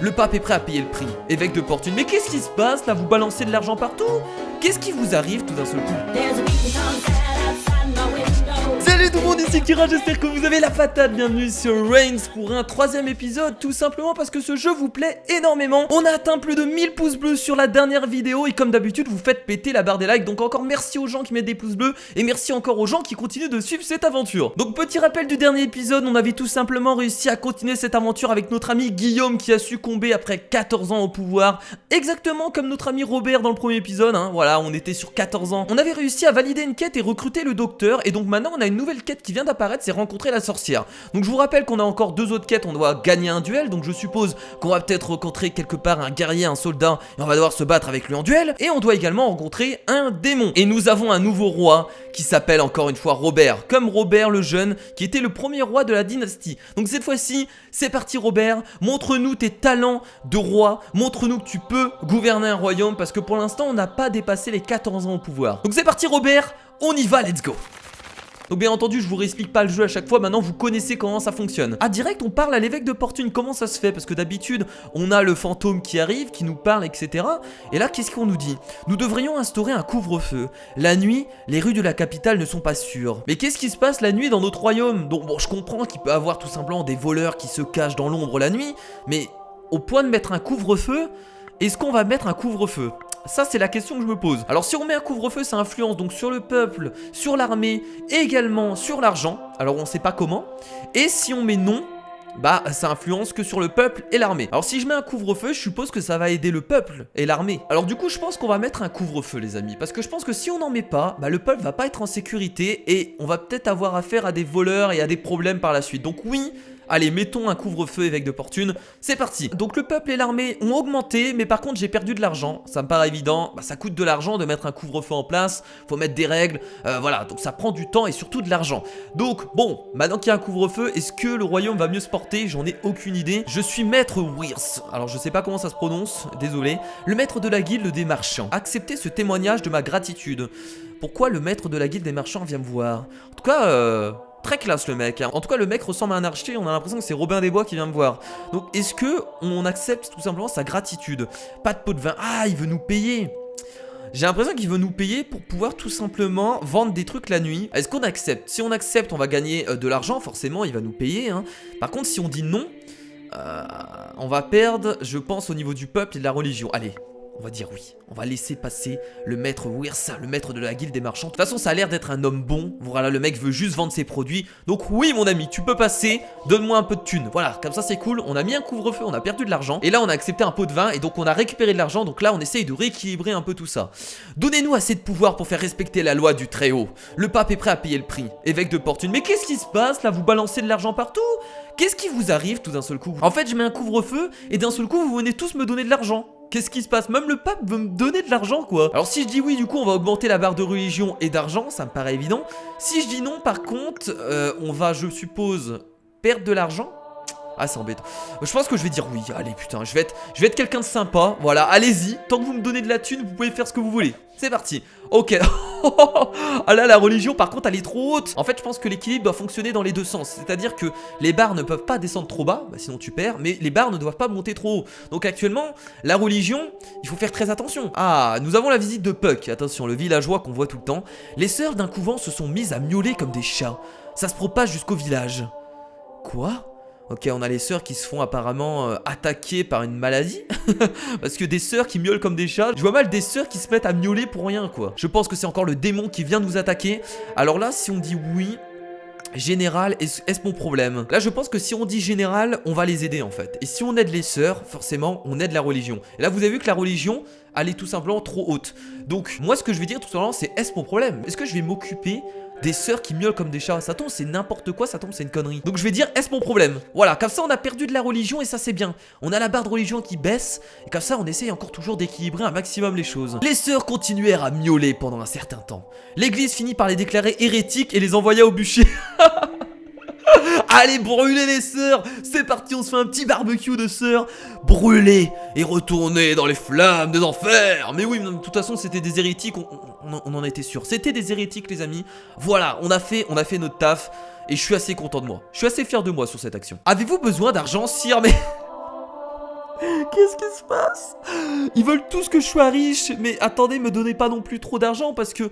Le pape est prêt à payer le prix. Évêque de Portune. Mais qu'est-ce qui se passe là? Vous balancez de l'argent partout? Qu'est-ce qui vous arrive tout d'un seul coup? Salut tout le monde, ici Kira, j'espère que vous avez la patate. Bienvenue sur Reigns pour un 3ème épisode, tout simplement parce que ce jeu vous plaît énormément. On a atteint plus de 1000 pouces bleus sur la dernière vidéo et comme d'habitude vous faites péter la barre des likes. Donc encore merci aux gens qui mettent des pouces bleus et merci encore aux gens qui continuent de suivre cette aventure. Donc petit rappel du dernier épisode, on avait tout simplement réussi à continuer cette aventure avec notre ami Guillaume qui a succombé après 14 ans au pouvoir. Exactement comme notre ami Robert dans le premier épisode, hein. Voilà, on était sur 14 ans. On avait réussi à valider une quête et recruter le docteur et donc maintenant on a une nouvelle quête qui vient d'apparaître, c'est rencontrer la sorcière. Donc je vous rappelle qu'on a encore 2 autres quêtes, on doit gagner un duel, donc je suppose qu'on va peut-être rencontrer quelque part un guerrier, un soldat, et on va devoir se battre avec lui en duel, et on doit également rencontrer un démon. Et nous avons un nouveau roi qui s'appelle encore une fois Robert, comme Robert le jeune, qui était le premier roi de la dynastie. Donc cette fois-ci, c'est parti Robert, montre-nous tes talents de roi, montre-nous que tu peux gouverner un royaume, parce que pour l'instant on n'a pas dépassé les 14 ans au pouvoir. Donc c'est parti Robert, on y va, let's go. Donc bien entendu je vous réexplique pas le jeu à chaque fois, maintenant vous connaissez comment ça fonctionne. Ah direct on parle à l'évêque de Portune, comment ça se fait? Parce que d'habitude on a le fantôme qui arrive, qui nous parle etc. Et là qu'est-ce qu'on nous dit? Nous devrions instaurer un couvre-feu. La nuit, les rues de la capitale ne sont pas sûres. Mais qu'est-ce qui se passe la nuit dans notre royaume? Donc bon je comprends qu'il peut y avoir tout simplement des voleurs qui se cachent dans l'ombre la nuit, mais au point de mettre un couvre-feu, est-ce qu'on va mettre un couvre-feu? Ça c'est la question que je me pose. Alors si on met un couvre-feu ça influence donc sur le peuple, sur l'armée et également sur l'argent. Alors on sait pas comment. Et si on met non, bah ça influence que sur le peuple et l'armée. Alors si je mets un couvre-feu je suppose que ça va aider le peuple et l'armée. Alors du coup je pense qu'on va mettre un couvre-feu les amis. Parce que je pense que si on n'en met pas, bah le peuple va pas être en sécurité. Et on va peut-être avoir affaire à des voleurs et à des problèmes par la suite. Donc oui, allez, mettons un couvre-feu évêque de Portune, c'est parti. Donc le peuple et l'armée ont augmenté, mais par contre j'ai perdu de l'argent. Ça me paraît évident, bah, ça coûte de l'argent de mettre un couvre-feu en place, faut mettre des règles, voilà, donc ça prend du temps et surtout de l'argent. Donc bon, maintenant qu'il y a un couvre-feu, est-ce que le royaume va mieux se porter? J'en ai aucune idée. Je suis maître Weirs, alors je sais pas comment ça se prononce, désolé. Le maître de la guilde des marchands. Acceptez ce témoignage de ma gratitude. Pourquoi le maître de la guilde des marchands vient me voir? En tout cas, très classe le mec, hein. En tout cas le mec ressemble à un archer, on a l'impression que c'est Robin des Bois qui vient me voir. Donc est-ce que on accepte tout simplement sa gratitude? Pas de pot de vin, ah il veut nous payer. J'ai l'impression qu'il veut nous payer pour pouvoir tout simplement vendre des trucs la nuit. Est-ce qu'on accepte? Si on accepte on va gagner de l'argent, forcément il va nous payer hein. Par contre si on dit non, on va perdre je pense au niveau du peuple et de la religion. Allez, on va dire oui, on va laisser passer le maître Weirs, le maître de la guilde des marchands. De toute façon ça a l'air d'être un homme bon. Voilà, le mec veut juste vendre ses produits. Donc oui mon ami, tu peux passer, donne-moi un peu de thunes. Voilà, comme ça c'est cool, on a mis un couvre-feu, on a perdu de l'argent. Et là on a accepté un pot de vin et donc on a récupéré de l'argent. Donc là on essaye de rééquilibrer un peu tout ça. Donnez-nous assez de pouvoir pour faire respecter la loi du Très-Haut. Le pape est prêt à payer le prix. Évêque de Portune. Mais qu'est-ce qui se passe là? Vous balancez de l'argent partout? Qu'est-ce qui vous arrive tout d'un seul coup? En fait je mets un couvre-feu et d'un seul coup vous venez tous me donner de l'argent. Qu'est-ce qui se passe? Même le pape veut me donner de l'argent quoi. Alors si je dis oui du coup on va augmenter la barre de religion et d'argent, ça me paraît évident. Si je dis non par contre, on va je suppose perdre de l'argent. Ah c'est embêtant. Je pense que je vais dire oui. Allez putain, je vais être quelqu'un de sympa. Voilà, allez-y. Tant que vous me donnez de la thune, vous pouvez faire ce que vous voulez. C'est parti. Ok. Ah là la religion par contre elle est trop haute. En fait je pense que l'équilibre doit fonctionner dans les deux sens. C'est-à-dire que les barres ne peuvent pas descendre trop bas, bah, sinon tu perds. Mais les barres ne doivent pas monter trop haut. Donc actuellement la religion, il faut faire très attention. Ah nous avons la visite de Puck. Attention, le villageois qu'on voit tout le temps. Les sœurs d'un couvent se sont mises à miauler comme des chats. Ça se propage jusqu'au village. Quoi? Ok, on a les sœurs qui se font apparemment attaquer par une maladie. Parce que des sœurs qui miaulent comme des chats. Je vois mal des sœurs qui se mettent à miauler pour rien quoi. Je pense que c'est encore le démon qui vient nous attaquer. Alors là si on dit oui, général, est-ce mon problème? Là je pense que si on dit général, on va les aider en fait. Et si on aide les sœurs, forcément on aide la religion. Et là vous avez vu que la religion, elle est tout simplement trop haute. Donc moi ce que je vais dire tout simplement c'est est-ce mon problème? Est-ce que je vais m'occuper des sœurs qui miaulent comme des chats? Ça tombe c'est n'importe quoi, ça tombe c'est une connerie. Donc je vais dire est-ce mon problème? Voilà, comme ça on a perdu de la religion et ça c'est bien. On a la barre de religion qui baisse et comme ça on essaye encore toujours d'équilibrer un maximum les choses. Les sœurs continuèrent à miauler pendant un certain temps. L'église finit par les déclarer hérétiques et les envoya au bûcher. Allez brûler les sœurs. C'est parti, on se fait un petit barbecue de sœurs. Brûler et retourner dans les flammes des enfers. Mais oui, de toute façon c'était des hérétiques, on en était sûr. C'était des hérétiques les amis. Voilà, on a fait notre taf. Et je suis assez content de moi. Je suis assez fier de moi sur cette action. Avez-vous besoin d'argent, sire? Mais Qu'est-ce qui se passe? Ils veulent tous que je sois riche. Mais attendez, me donnez pas non plus trop d'argent parce que...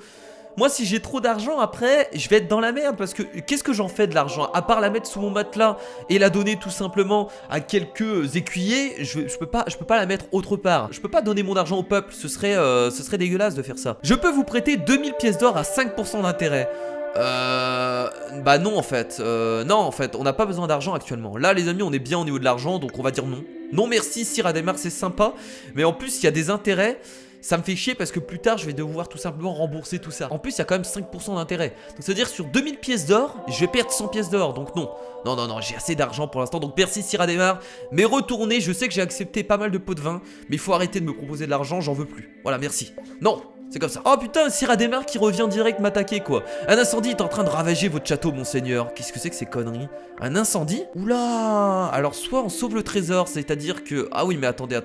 Moi, si j'ai trop d'argent, après, je vais être dans la merde. Parce que qu'est-ce que j'en fais de l'argent? À part la mettre sous mon matelas et la donner tout simplement à quelques écuyers, je peux pas la mettre autre part. Je peux pas donner mon argent au peuple. Ce serait dégueulasse de faire ça. Je peux vous prêter 2000 pièces d'or à 5% d'intérêt. Bah non en fait. Non en fait, on n'a pas besoin d'argent actuellement. Là les amis, on est bien au niveau de l'argent, donc on va dire non. Non merci, Sir Adhémar, c'est sympa. Mais en plus, il y a des intérêts. Ça me fait chier parce que plus tard je vais devoir tout simplement rembourser tout ça. En plus il y a quand même 5% d'intérêt. Donc c'est à dire sur 2000 pièces d'or, je vais perdre 100 pièces d'or. Donc non, non, j'ai assez d'argent pour l'instant. Donc merci Sir Adhémar. Mais retournez, je sais que j'ai accepté pas mal de pots de vin, mais il faut arrêter de me proposer de l'argent, j'en veux plus. Voilà, merci. Non, c'est comme ça. Oh putain, Sir Adhémar qui revient direct m'attaquer quoi. Un incendie est en train de ravager votre château monseigneur. Qu'est-ce que c'est que ces conneries? Un incendie? Oula. Alors soit on sauve le trésor, c'est-à-dire que... Ah oui mais attendez.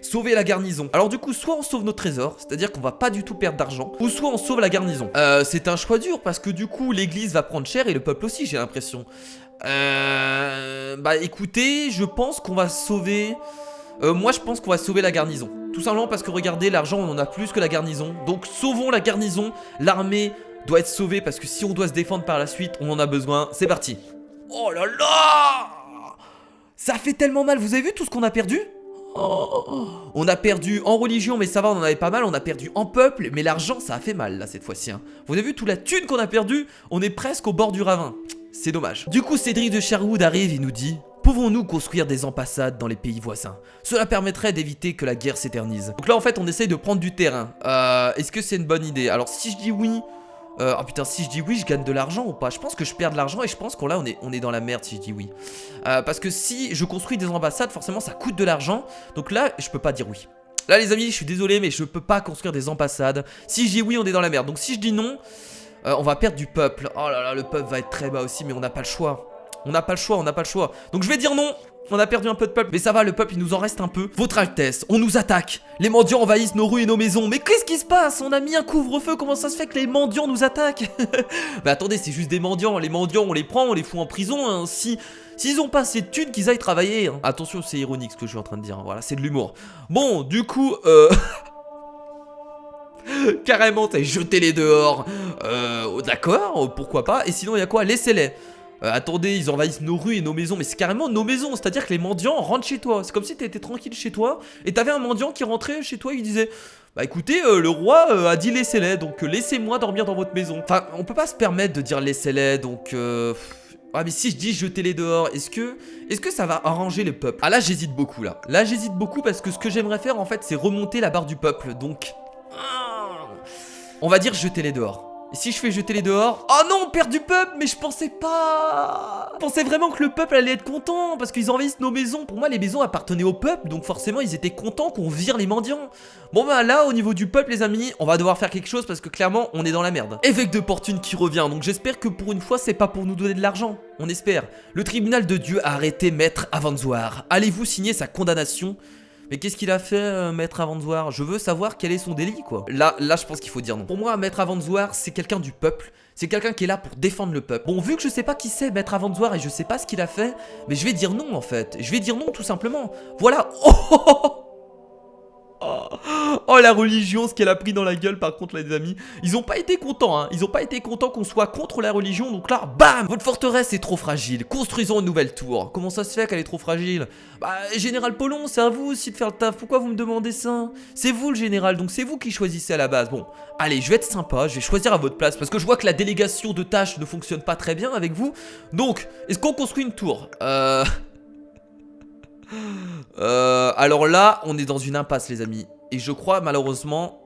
Sauver la garnison. Alors du coup, soit on sauve notre trésor, c'est-à-dire qu'on va pas du tout perdre d'argent, ou soit on sauve la garnison. C'est un choix dur parce que du coup, l'église va prendre cher et le peuple aussi, j'ai l'impression. Bah écoutez, je pense qu'on va sauver... moi, je pense qu'on va sauver la garnison. Tout simplement parce que regardez, l'argent, on en a plus que la garnison. Donc sauvons la garnison. L'armée doit être sauvée parce que si on doit se défendre par la suite, on en a besoin. C'est parti. Oh là là! Ça fait tellement mal. Vous avez vu tout ce qu'on a perdu? On a perdu en religion, mais ça va, on en avait pas mal. On a perdu en peuple, mais l'argent, ça a fait mal là cette fois-ci. Hein. Vous avez vu toute la thune qu'on a perdue? On est presque au bord du ravin. C'est dommage. Du coup, Cédric de Sherwood arrive et nous dit: pouvons-nous construire des ambassades dans les pays voisins? Cela permettrait d'éviter que la guerre s'éternise. Donc là, en fait, on essaye de prendre du terrain. Est-ce que c'est une bonne idée? Alors, si je dis oui... oh putain, si je dis oui, je gagne de l'argent ou pas? Je pense que je perds de l'argent et je pense qu'on là on est dans la merde si je dis oui. Parce que si je construis des ambassades, forcément ça coûte de l'argent. Donc là, je peux pas dire oui. Là les amis, je suis désolé mais je peux pas construire des ambassades. Si je dis oui, on est dans la merde. Donc si je dis non, on va perdre du peuple. Oh là là, le peuple va être très bas aussi, mais on n'a pas le choix. On n'a pas le choix. Donc je vais dire non. On a perdu un peu de peuple, mais ça va, le peuple il nous en reste un peu. Votre Altesse, on nous attaque. Les mendiants envahissent nos rues et nos maisons. Mais qu'est-ce qui se passe? On a mis un couvre-feu, comment ça se fait que les mendiants nous attaquent? Bah attendez, c'est juste des mendiants. Les mendiants, on les prend, on les fout en prison. Hein. S'ils ont pas assez de thunes, qu'ils aillent travailler. Hein. Attention, c'est ironique ce que je suis en train de dire. Hein. Voilà, c'est de l'humour. Bon, du coup, carrément, t'as jeté les dehors. D'accord, pourquoi pas. Et sinon, il y a quoi? Laissez-les. Attendez, ils envahissent nos rues et nos maisons. Mais c'est carrément nos maisons, c'est-à-dire que les mendiants rentrent chez toi. C'est comme si t'étais tranquille chez toi et t'avais un mendiant qui rentrait chez toi et il disait: bah écoutez, le roi a dit laissez-les, donc laissez-moi dormir dans votre maison. Enfin, on peut pas se permettre de dire laissez-les, donc... Ah mais si je dis jetez-les dehors, est-ce que ça va arranger le peuple? Ah là j'hésite beaucoup là. Là j'hésite beaucoup parce que ce que j'aimerais faire en fait c'est remonter la barre du peuple, donc... On va dire jetez-les dehors. Et si je fais jeter les dehors... Oh non, on perd du peuple, mais je pensais pas... Je pensais vraiment que le peuple allait être content, parce qu'ils envahissent nos maisons. Pour moi, les maisons appartenaient au peuple, donc forcément, ils étaient contents qu'on vire les mendiants. Bon bah là, au niveau du peuple, les amis, on va devoir faire quelque chose, parce que clairement, on est dans la merde. Évêque de Fortune qui revient, donc j'espère que pour une fois, c'est pas pour nous donner de l'argent. On espère. Le tribunal de Dieu a arrêté Maître Avanzoar. Allez-vous signer sa condamnation? Mais qu'est-ce qu'il a fait, Maître Avanzoar? Je veux savoir quel est son délit, quoi. Là, je pense qu'il faut dire non. Pour moi, Maître Avanzoar, c'est quelqu'un du peuple. C'est quelqu'un qui est là pour défendre le peuple. Bon, vu que je sais pas qui c'est, Maître Avanzoar, et je sais pas ce qu'il a fait, mais je vais dire non, en fait. Je vais dire non, tout simplement. Voilà. Oh, la religion, ce qu'elle a pris dans la gueule, par contre, les amis. Ils ont pas été contents, hein. Ils ont pas été contents qu'on soit contre la religion. Donc là, bam! Votre forteresse est trop fragile. Construisons une nouvelle tour. Comment ça se fait qu'elle est trop fragile? Bah, Général Polon, c'est à vous aussi de faire le taf. Pourquoi vous me demandez ça? C'est vous le général, donc c'est vous qui choisissez à la base. Bon, allez, je vais être sympa. Je vais choisir à votre place parce que je vois que la délégation de tâches ne fonctionne pas très bien avec vous. Donc, est-ce qu'on construit une tour? Alors là, on est dans une impasse, les amis. Et je crois malheureusement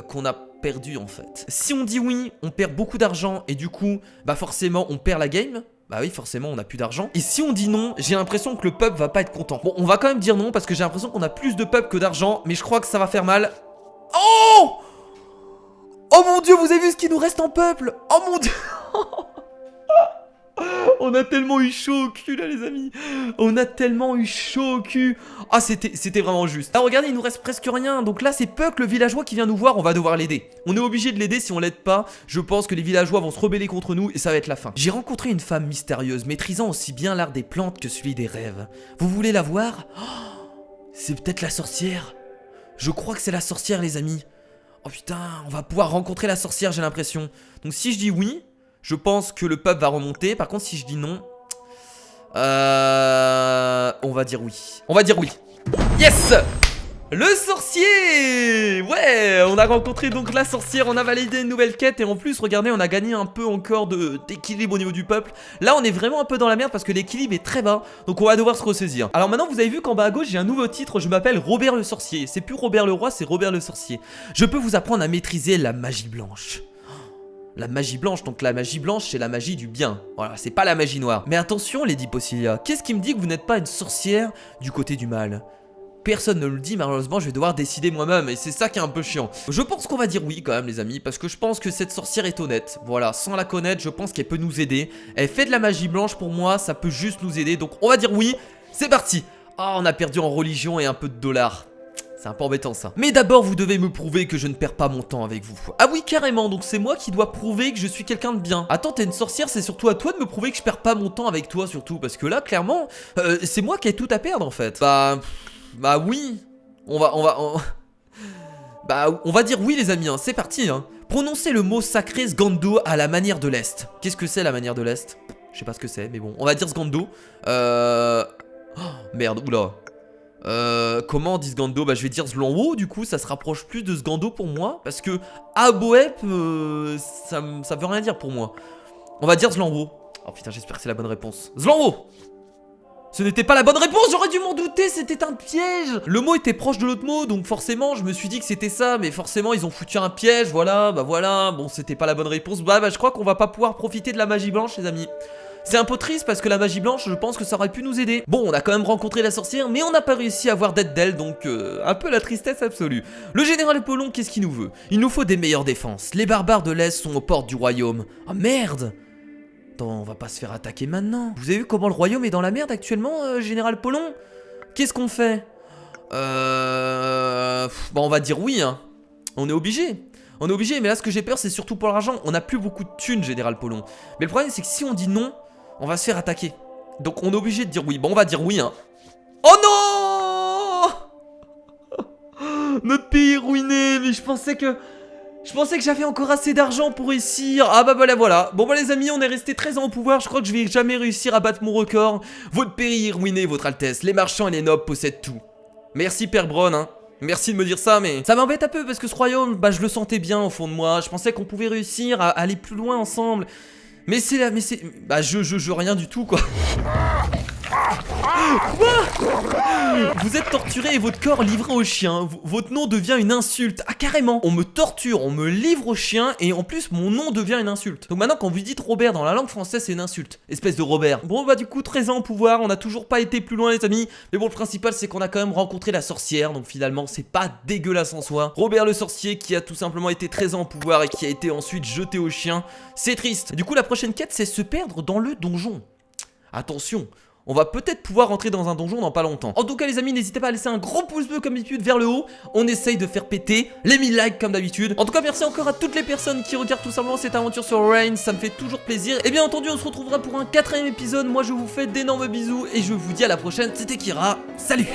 qu'on a perdu en fait. Si on dit oui, on perd beaucoup d'argent et du coup, bah forcément, on perd la game. Bah oui, forcément, on a plus d'argent. Et si on dit non, j'ai l'impression que le peuple va pas être content. Bon, on va quand même dire non parce que j'ai l'impression qu'on a plus de peuple que d'argent. Mais je crois que ça va faire mal. Oh! Oh mon dieu, vous avez vu ce qu'il nous reste en peuple? Oh mon dieu! On a tellement eu chaud au cul là les amis. On a tellement eu chaud au cul. Ah c'était vraiment juste. Ah regardez, il nous reste presque rien. Donc là c'est Puck le villageois qui vient nous voir. On va devoir l'aider. On est obligé de l'aider. Si on l'aide pas, je pense que les villageois vont se rebeller contre nous et ça va être la fin. J'ai rencontré une femme mystérieuse maîtrisant aussi bien l'art des plantes que celui des rêves. Vous voulez la voir? C'est peut-être la sorcière. Je crois que c'est la sorcière les amis. Oh putain, on va pouvoir rencontrer la sorcière, j'ai l'impression. Donc si je dis oui, je pense que le peuple va remonter. Par contre si je dis non, on va dire oui. On va dire oui. Yes! Le sorcier! Ouais, on a rencontré donc la sorcière, on a validé une nouvelle quête et en plus, regardez, on a gagné un peu encore d'équilibre au niveau du peuple. Là, on est vraiment un peu dans la merde parce que l'équilibre est très bas, donc on va devoir se ressaisir. Alors maintenant, vous avez vu qu'en bas à gauche, j'ai un nouveau titre, je m'appelle Robert le sorcier. C'est plus Robert le roi, c'est Robert le sorcier. Je peux vous apprendre à maîtriser la magie blanche. La magie blanche, donc la magie blanche c'est la magie du bien. Voilà, c'est pas la magie noire. Mais attention Lady Possilia, qu'est-ce qui me dit que vous n'êtes pas une sorcière du côté du mal? Personne ne le dit, malheureusement je vais devoir décider moi-même et c'est ça qui est un peu chiant. Je pense qu'on va dire oui quand même les amis, parce que je pense que cette sorcière est honnête. Voilà, sans la connaître, je pense qu'elle peut nous aider. Elle fait de la magie blanche pour moi, ça peut juste nous aider, donc on va dire oui. C'est parti. Ah, on a perdu en religion et un peu de dollars. C'est un peu embêtant ça. Mais d'abord vous devez me prouver que je ne perds pas mon temps avec vous. Ah oui carrément, donc c'est moi qui dois prouver que je suis quelqu'un de bien. Attends, t'es une sorcière, c'est surtout à toi de me prouver que je perds pas mon temps avec toi surtout. Parce que là clairement, c'est moi qui ai tout à perdre en fait. Bah oui. On va dire oui les amis, hein. C'est parti hein. Prononcez le mot sacré Sgando à la manière de l'Est. Qu'est-ce que c'est la manière de l'Est? Je sais pas ce que c'est, mais bon, on va dire Sgando. Oh, merde, oula. Comment on dit Sgando? Bah je vais dire Zlanwo, du coup ça se rapproche plus de Sgando pour moi. Parce que Aboep, ça veut rien dire pour moi. On va dire Zlanwo. Oh putain, j'espère que c'est la bonne réponse. Zlanwo! Ce n'était pas la bonne réponse, j'aurais dû m'en douter, c'était un piège. Le mot était proche de l'autre mot, donc forcément je me suis dit que c'était ça. Mais forcément ils ont foutu un piège, voilà, bah voilà. Bon, c'était pas la bonne réponse, bah je crois qu'on va pas pouvoir profiter de la magie blanche les amis. C'est un peu triste parce que la magie blanche, je pense que ça aurait pu nous aider. Bon, on a quand même rencontré la sorcière, mais on n'a pas réussi à avoir d'aide d'elle, donc un peu la tristesse absolue. Le général Apollon, qu'est-ce qu'il nous veut? Il nous faut des meilleures défenses. Les barbares de l'Est sont aux portes du royaume. Oh merde! Attends, on va pas se faire attaquer maintenant. Vous avez vu comment le royaume est dans la merde actuellement, général Apollon? Qu'est-ce qu'on fait? Bah on va dire oui, hein. On est obligé. On est obligé, mais là ce que j'ai peur c'est surtout pour l'argent. On n'a plus beaucoup de thunes, général Apollon. Mais le problème c'est que si on dit non, on va se faire attaquer. Donc on est obligé de dire oui. Bon, on va dire oui, hein. Oh non! Notre pays est ruiné, mais je pensais que j'avais encore assez d'argent pour réussir. Ah bah voilà. Bon bah les amis, on est resté 13 ans au pouvoir. Je crois que je vais jamais réussir à battre mon record. Votre pays est ruiné, votre Altesse. Les marchands et les nobles possèdent tout. Merci Père Bron, hein. Merci de me dire ça, mais ça m'embête un peu parce que ce royaume, bah je le sentais bien au fond de moi. Je pensais qu'on pouvait réussir à aller plus loin ensemble. Mais c'est là, bah je rien du tout quoi. Quoi? Vous êtes torturé et votre corps livré aux chiens. Votre nom devient une insulte. Ah carrément. On me torture, on me livre aux chiens et en plus mon nom devient une insulte. Donc maintenant quand vous dites Robert dans la langue française c'est une insulte. Espèce de Robert. Bon bah du coup 13 ans au pouvoir, on n'a toujours pas été plus loin les amis. Mais bon le principal c'est qu'on a quand même rencontré la sorcière. Donc finalement c'est pas dégueulasse en soi. Robert le sorcier qui a tout simplement été 13 ans au pouvoir et qui a été ensuite jeté aux chiens. C'est triste. Du coup la prochaine quête c'est se perdre dans le donjon. Attention, on va peut-être pouvoir rentrer dans un donjon dans pas longtemps. En tout cas les amis, n'hésitez pas à laisser un gros pouce bleu comme d'habitude vers le haut. On essaye de faire péter les 1000 likes comme d'habitude. En tout cas merci encore à toutes les personnes qui regardent tout simplement cette aventure sur Reigns. Ça me fait toujours plaisir. Et bien entendu on se retrouvera pour un 4ème épisode. Moi je vous fais d'énormes bisous et je vous dis à la prochaine. C'était Kira, salut.